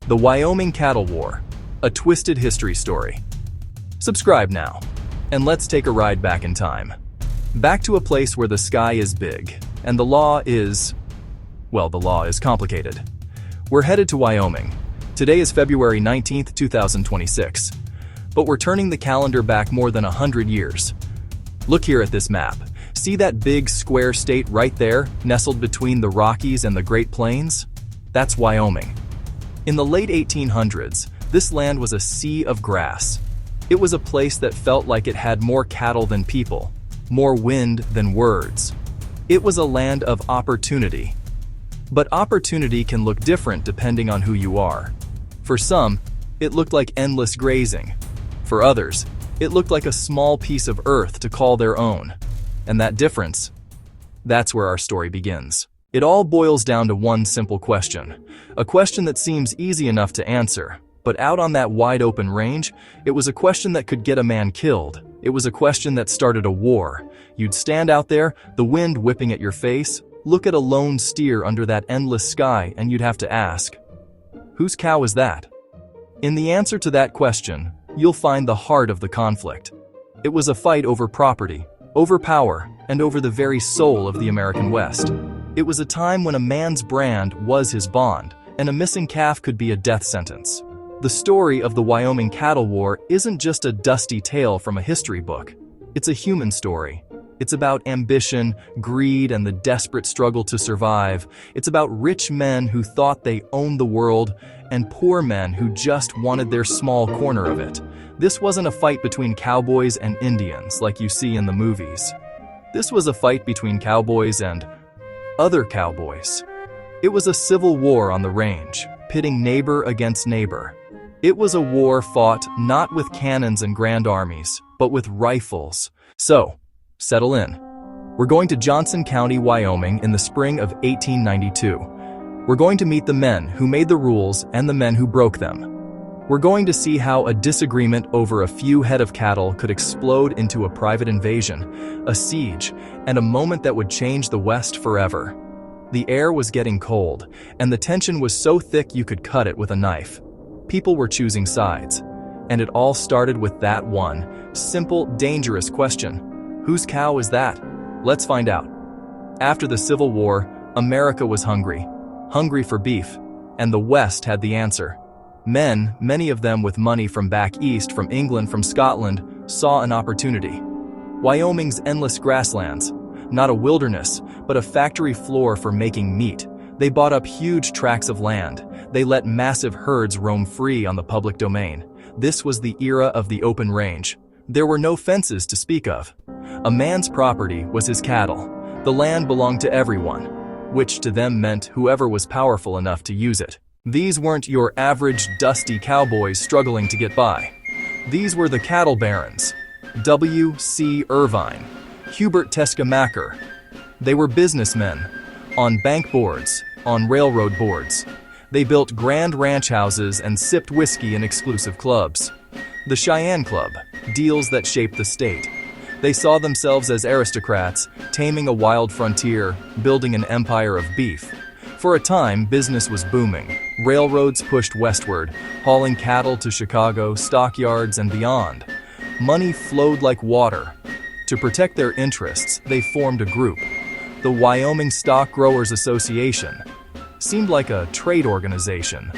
The Wyoming Cattle War, a twisted history story. Subscribe now, and let's take a ride back in time. Back to a place where the sky is big, and the law is complicated. We're headed to Wyoming. Today is February 19th, 2026. But we're turning the calendar back more than 100 years. Look here at this map. See that big square state right there, nestled between the Rockies and the Great Plains? That's Wyoming. In the late 1800s, this land was a sea of grass. It was a place that felt like it had more cattle than people, more wind than words. It was a land of opportunity. But opportunity can look different depending on who you are. For some, it looked like endless grazing. For others, it looked like a small piece of earth to call their own. And that difference, that's where our story begins. It all boils down to one simple question. A question that seems easy enough to answer, but out on that wide open range, it was a question that could get a man killed. It was a question that started a war. You'd stand out there, the wind whipping at your face, look at a lone steer under that endless sky, and you'd have to ask, whose cow is that? In the answer to that question, you'll find the heart of the conflict. It was a fight over property, over power, and over the very soul of the American West. It was a time when a man's brand was his bond, and a missing calf could be a death sentence. The story of the Wyoming Cattle War isn't just a dusty tale from a history book. It's a human story. It's about ambition, greed, and the desperate struggle to survive. It's about rich men who thought they owned the world, and poor men who just wanted their small corner of it. This wasn't a fight between cowboys and Indians like you see in the movies. This was a fight between cowboys and other cowboys. It was a civil war on the range, pitting neighbor against neighbor. It was a war fought not with cannons and grand armies, but with rifles. So, settle in. We're going to Johnson County, Wyoming in the spring of 1892. We're going to meet the men who made the rules and the men who broke them. We're going to see how a disagreement over a few head of cattle could explode into a private invasion, a siege, and a moment that would change the West forever. The air was getting cold, and the tension was so thick you could cut it with a knife. People were choosing sides, and it all started with that one, simple, dangerous question. Whose cow is that? Let's find out. After the Civil War, America was hungry for beef, and the West had the answer. Men, many of them with money from back east, from England, from Scotland, saw an opportunity. Wyoming's endless grasslands, not a wilderness, but a factory floor for making meat. They bought up huge tracts of land. They let massive herds roam free on the public domain. This was the era of the open range. There were no fences to speak of. A man's property was his cattle. The land belonged to everyone, which to them meant whoever was powerful enough to use it. These weren't your average dusty cowboys struggling to get by. These were the cattle barons. W.C. Irvine, Hubert Teskemacher. They were businessmen, on bank boards, on railroad boards. They built grand ranch houses and sipped whiskey in exclusive clubs. The Cheyenne Club, deals that shaped the state. They saw themselves as aristocrats, taming a wild frontier, building an empire of beef. For a time, business was booming. Railroads pushed westward, hauling cattle to Chicago, stockyards, and beyond. Money flowed like water. To protect their interests, they formed a group, the Wyoming Stock Growers Association. Seemed like a trade organization,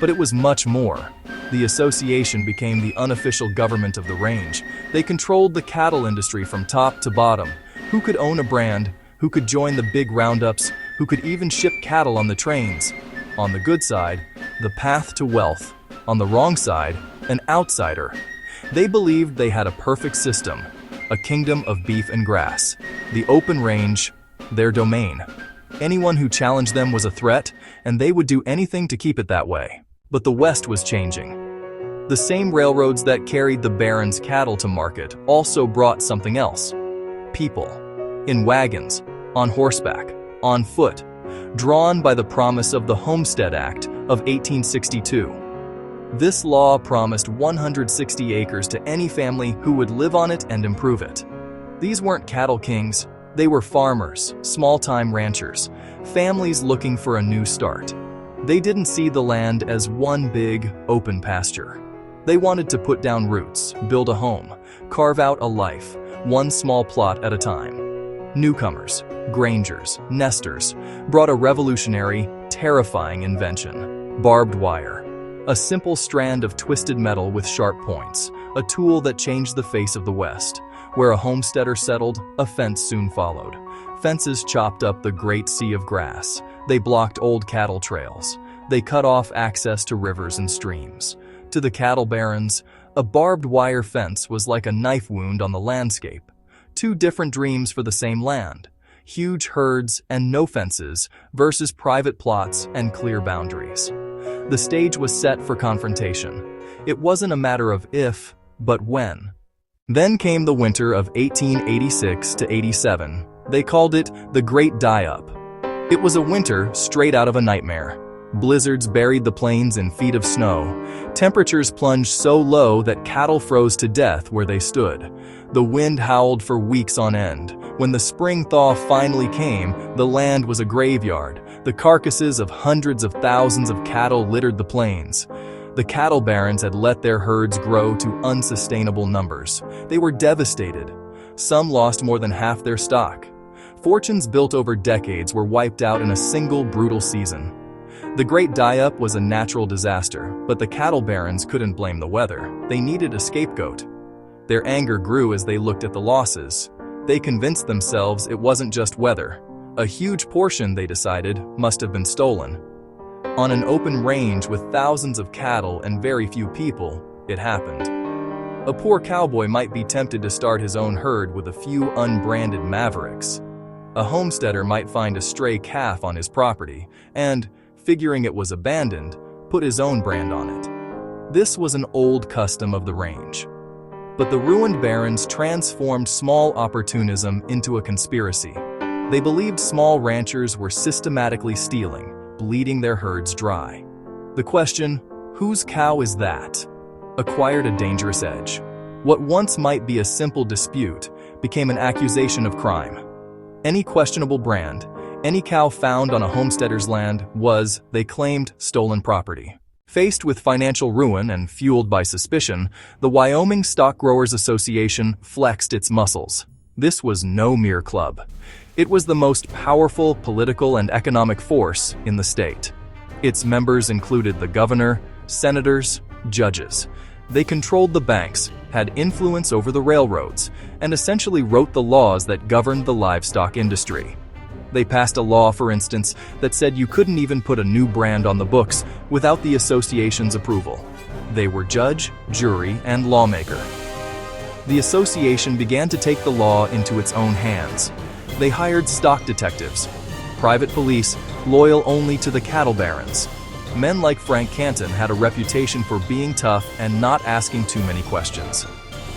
but it was much more. The association became the unofficial government of the range. They controlled the cattle industry from top to bottom. Who could own a brand? Who could join the big roundups? Who could even ship cattle on the trains? On the good side, the path to wealth. On the wrong side, an outsider. They believed they had a perfect system, a kingdom of beef and grass. The open range, their domain. Anyone who challenged them was a threat, and they would do anything to keep it that way. But the West was changing. The same railroads that carried the barons' cattle to market also brought something else. People. In wagons, on horseback, on foot, drawn by the promise of the Homestead Act of 1862. This law promised 160 acres to any family who would live on it and improve it. These weren't cattle kings, they were farmers, small-time ranchers, families looking for a new start. They didn't see the land as one big, open pasture. They wanted to put down roots, build a home, carve out a life, one small plot at a time. Newcomers, grangers, nesters, brought a revolutionary, terrifying invention: barbed wire. A simple strand of twisted metal with sharp points, a tool that changed the face of the West. Where a homesteader settled, a fence soon followed. Fences chopped up the great sea of grass. They blocked old cattle trails. They cut off access to rivers and streams. To the cattle barons, a barbed wire fence was like a knife wound on the landscape. Two different dreams for the same land: huge herds and no fences versus private plots and clear boundaries. The stage was set for confrontation. It wasn't a matter of if, but when. Then came the winter of 1886 to 87. They called it the Great Die-Up. It was a winter straight out of a nightmare. Blizzards buried the plains in feet of snow. Temperatures plunged so low that cattle froze to death where they stood. The wind howled for weeks on end. When the spring thaw finally came, the land was a graveyard. The carcasses of hundreds of thousands of cattle littered the plains. The cattle barons had let their herds grow to unsustainable numbers. They were devastated. Some lost more than half their stock. Fortunes built over decades were wiped out in a single brutal season. The Great Die-Up was a natural disaster, but the cattle barons couldn't blame the weather. They needed a scapegoat. Their anger grew as they looked at the losses. They convinced themselves it wasn't just weather. A huge portion, they decided, must have been stolen. On an open range with thousands of cattle and very few people, it happened. A poor cowboy might be tempted to start his own herd with a few unbranded mavericks. A homesteader might find a stray calf on his property and, figuring it was abandoned, put his own brand on it. This was an old custom of the range. But the ruined barons transformed small opportunism into a conspiracy. They believed small ranchers were systematically stealing, bleeding their herds dry. The question, whose cow is that, acquired a dangerous edge. What once might be a simple dispute became an accusation of crime. Any questionable brand, any cow found on a homesteader's land was, they claimed, stolen property. Faced with financial ruin and fueled by suspicion, the Wyoming Stock Growers Association flexed its muscles. This was no mere club. It was the most powerful political and economic force in the state. Its members included the governor, senators, judges. They controlled the banks, had influence over the railroads, and essentially wrote the laws that governed the livestock industry. They passed a law, for instance, that said you couldn't even put a new brand on the books without the association's approval. They were judge, jury, and lawmaker. The association began to take the law into its own hands. They hired stock detectives, private police loyal only to the cattle barons. Men like Frank Canton had a reputation for being tough and not asking too many questions.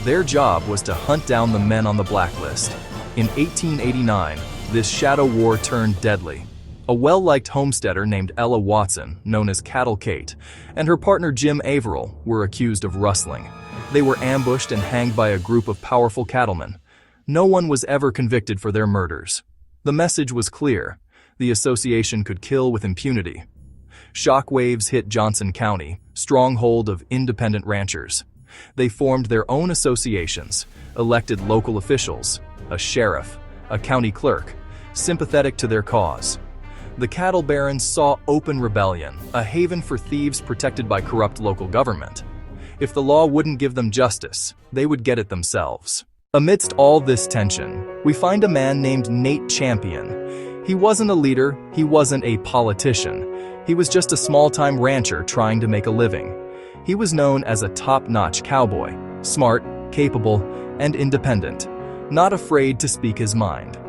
Their job was to hunt down the men on the blacklist. In 1889, this shadow war turned deadly. A well-liked homesteader named Ella Watson, known as Cattle Kate, and her partner Jim Averill were accused of rustling. They were ambushed and hanged by a group of powerful cattlemen. No one was ever convicted for their murders. The message was clear: the association could kill with impunity. Shockwaves hit Johnson County, stronghold of independent ranchers. They formed their own associations, elected local officials, a sheriff, a county clerk, sympathetic to their cause. The cattle barons saw open rebellion, a haven for thieves protected by corrupt local government. If the law wouldn't give them justice, they would get it themselves. Amidst all this tension, we find a man named Nate Champion. He wasn't a leader, he wasn't a politician. He was just a small-time rancher trying to make a living. He was known as a top-notch cowboy, smart, capable, and independent, not afraid to speak his mind.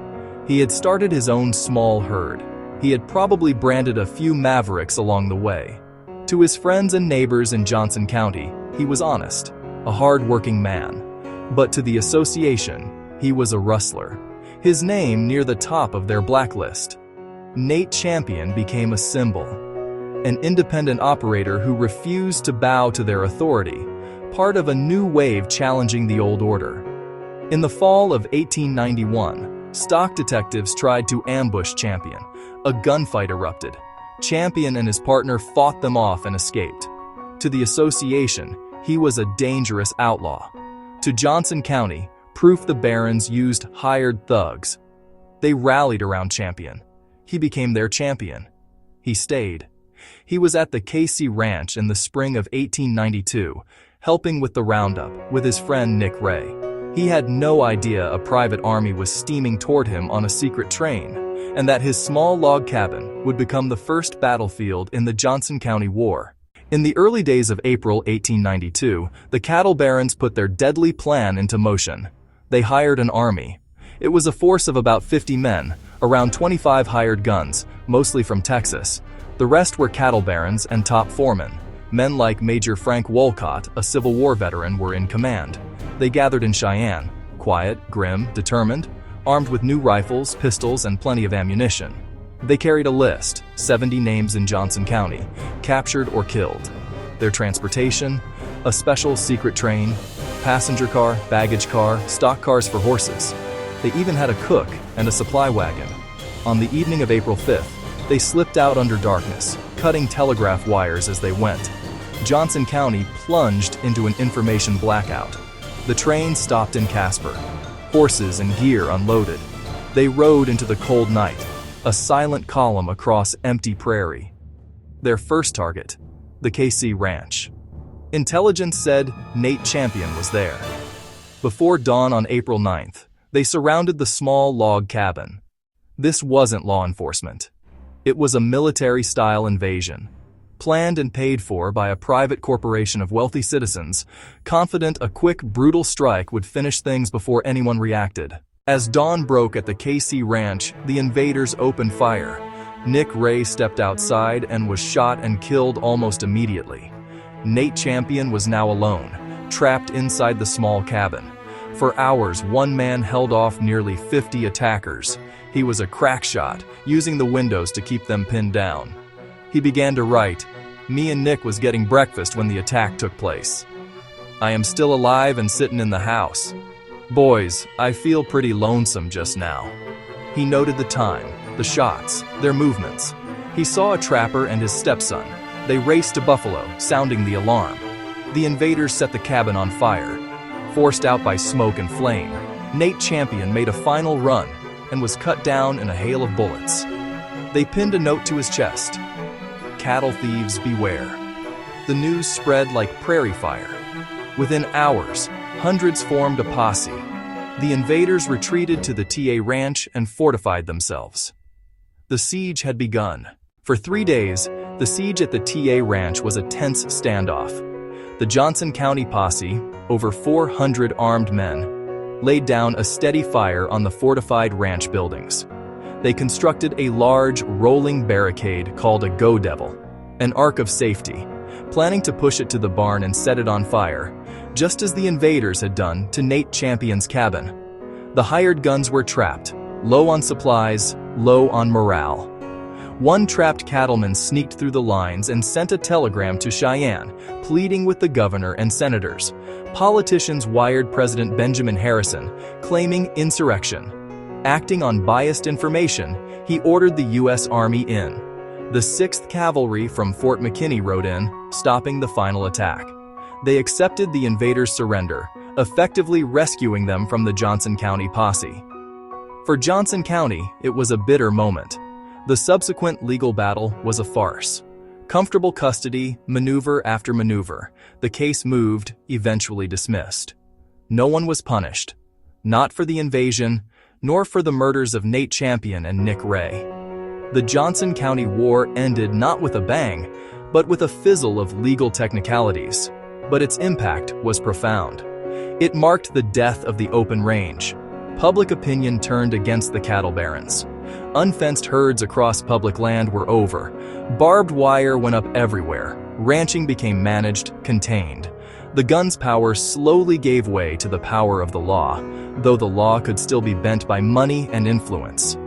He had started his own small herd. He had probably branded a few mavericks along the way. To his friends and neighbors in Johnson County, he was honest, a hard-working man. But to the association, he was a rustler, his name near the top of their blacklist. Nate Champion became a symbol, an independent operator who refused to bow to their authority, part of a new wave challenging the old order. In the fall of 1891, stock detectives tried to ambush Champion. A gunfight erupted. Champion and his partner fought them off and escaped. To the association, he was a dangerous outlaw. To Johnson County, proof the barons used hired thugs. They rallied around Champion. He became their champion. He stayed. He was at the KC Ranch in the spring of 1892, helping with the roundup with his friend Nick Ray. He had no idea a private army was steaming toward him on a secret train, and that his small log cabin would become the first battlefield in the Johnson County War. In the early days of April 1892, the cattle barons put their deadly plan into motion. They hired an army. It was a force of about 50 men, around 25 hired guns, mostly from Texas. The rest were cattle barons and top foremen. Men like Major Frank Wolcott, a Civil War veteran, were in command. They gathered in Cheyenne, quiet, grim, determined, armed with new rifles, pistols, and plenty of ammunition. They carried a list, 70 names in Johnson County, captured or killed. Their transportation, a special secret train, passenger car, baggage car, stock cars for horses. They even had a cook and a supply wagon. On the evening of April 5th, they slipped out under darkness, cutting telegraph wires as they went. Johnson County plunged into an information blackout. The train stopped in Casper. Horses and gear unloaded. They rode into the cold night, a silent column across empty prairie. Their first target, the KC Ranch. Intelligence said Nate Champion was there. Before dawn on April 9th, they surrounded the small log cabin. This wasn't law enforcement. It was a military-style invasion, planned and paid for by a private corporation of wealthy citizens, confident a quick, brutal strike would finish things before anyone reacted. As dawn broke at the KC Ranch, the invaders opened fire. Nick Ray stepped outside and was shot and killed almost immediately. Nate Champion was now alone, trapped inside the small cabin. For hours, one man held off nearly 50 attackers. He was a crack shot, using the windows to keep them pinned down. He began to write, "Me and Nick was getting breakfast when the attack took place. I am still alive and sitting in the house. Boys, I feel pretty lonesome just now." He noted the time, the shots, their movements. He saw a trapper and his stepson. They raced to Buffalo, sounding the alarm. The invaders set the cabin on fire. Forced out by smoke and flame, Nate Champion made a final run and was cut down in a hail of bullets. They pinned a note to his chest, "Cattle thieves beware." The news spread like prairie fire. Within hours, hundreds formed a posse. The invaders retreated to the TA Ranch and fortified themselves. The siege had begun. For 3 days, the siege at the TA Ranch was a tense standoff. The Johnson County posse, over 400 armed men, laid down a steady fire on the fortified ranch buildings. They constructed a large, rolling barricade called a Go Devil, an ark of safety, planning to push it to the barn and set it on fire, just as the invaders had done to Nate Champion's cabin. The hired guns were trapped, low on supplies, low on morale. One trapped cattleman sneaked through the lines and sent a telegram to Cheyenne, pleading with the governor and senators. Politicians wired President Benjamin Harrison, claiming insurrection. Acting on biased information, he ordered the U.S. Army in. The 6th Cavalry from Fort McKinney rode in, stopping the final attack. They accepted the invaders' surrender, effectively rescuing them from the Johnson County posse. For Johnson County, it was a bitter moment. The subsequent legal battle was a farce. Comfortable custody, maneuver after maneuver. The case moved, eventually dismissed. No one was punished. Not for the invasion, nor for the murders of Nate Champion and Nick Ray. The Johnson County War ended not with a bang, but with a fizzle of legal technicalities. But its impact was profound. It marked the death of the open range. Public opinion turned against the cattle barons. Unfenced herds across public land were over. Barbed wire went up everywhere. Ranching became managed, contained. The gun's power slowly gave way to the power of the law, though the law could still be bent by money and influence.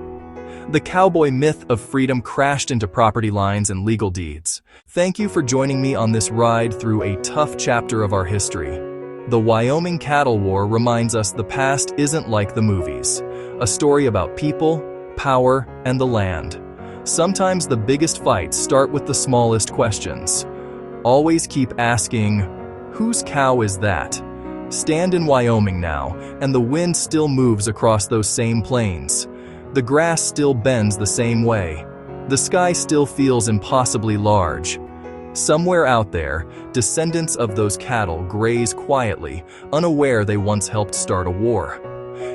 The cowboy myth of freedom crashed into property lines and legal deeds. Thank you for joining me on this ride through a tough chapter of our history. The Wyoming Cattle War reminds us the past isn't like the movies. A story about people, power, and the land. Sometimes the biggest fights start with the smallest questions. Always keep asking, whose cow is that? Stand in Wyoming now, and the wind still moves across those same plains. The grass still bends the same way. The sky still feels impossibly large. Somewhere out there, descendants of those cattle graze quietly, unaware they once helped start a war.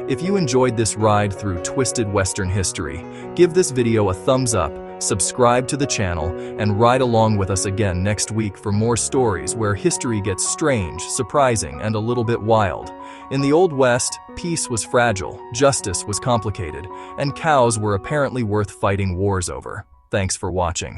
If you enjoyed this ride through twisted Western history, give this video a thumbs up, subscribe to the channel, and ride along with us again next week for more stories where history gets strange, surprising, and a little bit wild. In the Old West, peace was fragile, justice was complicated, and cows were apparently worth fighting wars over. Thanks for watching.